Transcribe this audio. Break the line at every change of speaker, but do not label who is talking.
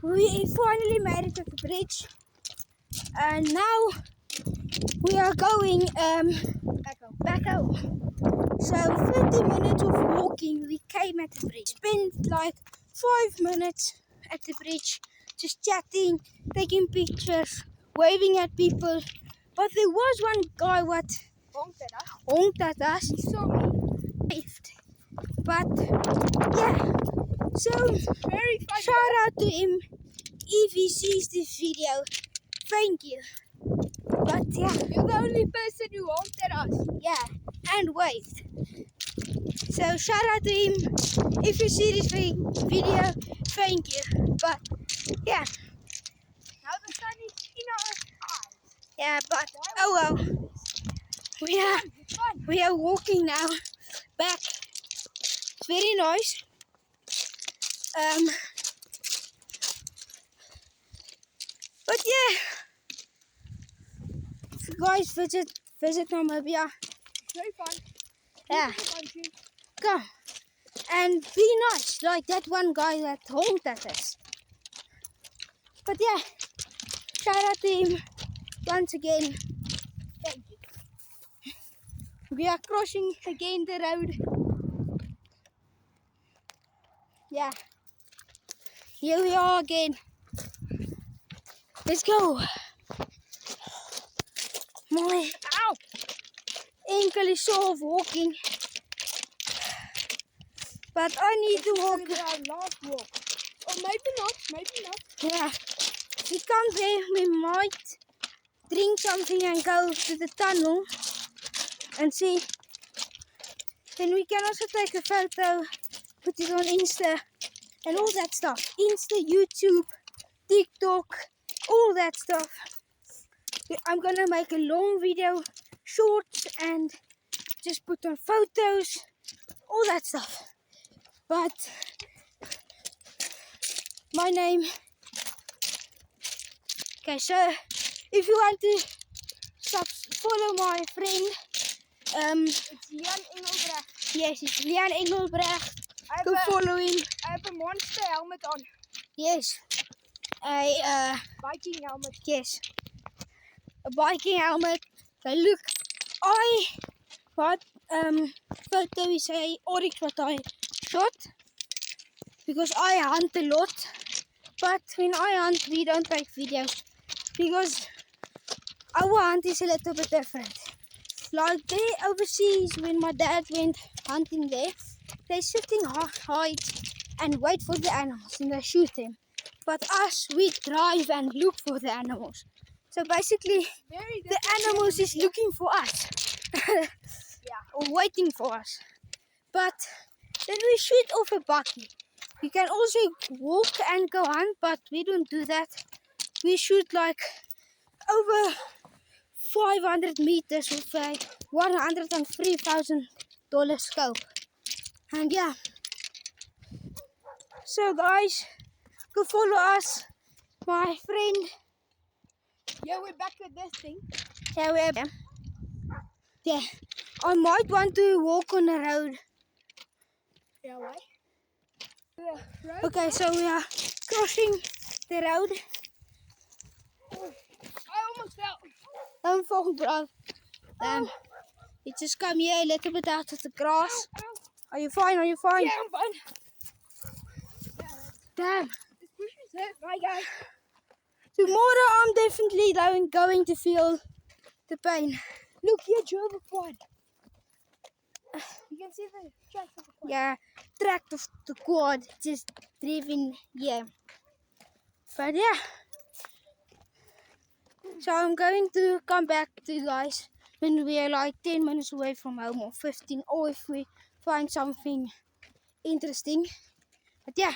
We finally made it to the bridge, and now we are going back home. So 30 minutes of walking, we came at the bridge. Spent like 5 minutes at the bridge, just chatting, taking pictures, waving at people. But there was one guy what honked at us. He saw me. Waved. But yeah, so
Very funny.
shout out to him if he sees this video. Thank you. But yeah,
You're the only person who honked at us.
yeah, and waved. So shout out to him if you see this video. Thank you. But yeah,
Now the sun is in our eyes.
yeah. But oh well,
It's fun.
we are walking now back. It's very nice. But yeah, if you guys visit Namibia,
It's very fun.
yeah,
Beautiful country.
come and be nice like that one guy that honked at us. But yeah, shout out to him once again.
Thank you.
We are crossing again the road. Yeah, here we are again. Let's go. My ankle is sore of walking, but I need to walk.
It's our last walk. Or maybe not. Maybe not.
Yeah, if we come there, we might drink something and go to the tunnel and see. Then we can also take a photo, put it on Insta and all that stuff. Insta, YouTube, TikTok, all that stuff. I'm gonna make a long video, shorts, and just put on photos, all that stuff. But my name. Okay, so if you want to follow my friend,
It's Leon Engelbrecht.
yes, it's Leon Engelbrecht.
I
Go follow him.
have a monster helmet on.
Yes,
Biking helmet.
yes, a biking helmet. So look, I got photo is a oryx what I shot because I hunt a lot. But when I hunt, we don't take videos because our hunt is a little bit different. Like they overseas, when my dad went hunting there, they sit in hide and wait for the animals and they shoot them. But us, we drive and look for the animals. So basically,
Very
the animals is looking for us. Or waiting for us. But then we shoot off a bucky. You can also walk and go hunt, but we don't do that. We shoot like over 500 meters with a $103,000 scope. And yeah. So guys, go follow us. My friend.
Yeah, we're back with this thing.
Yeah, we're yeah. I might want to walk on the road.
Yeah, why? The road.
Okay, so we are crossing the road.
I almost fell.
Don't fall, bro. You just come here a little bit out of the grass.
Ow.
Are you fine? Are you fine?
Yeah, I'm fine.
Damn.
This bush is hurt. Bye, guys.
Tomorrow I'm definitely going to feel the pain.
Look here, drove a quad. You can see the tracks of the quad.
Yeah, track of the quad just driven here. But yeah. So I'm going to come back to you guys when we are like 10 minutes away from home or 15, or if we find something interesting. But yeah.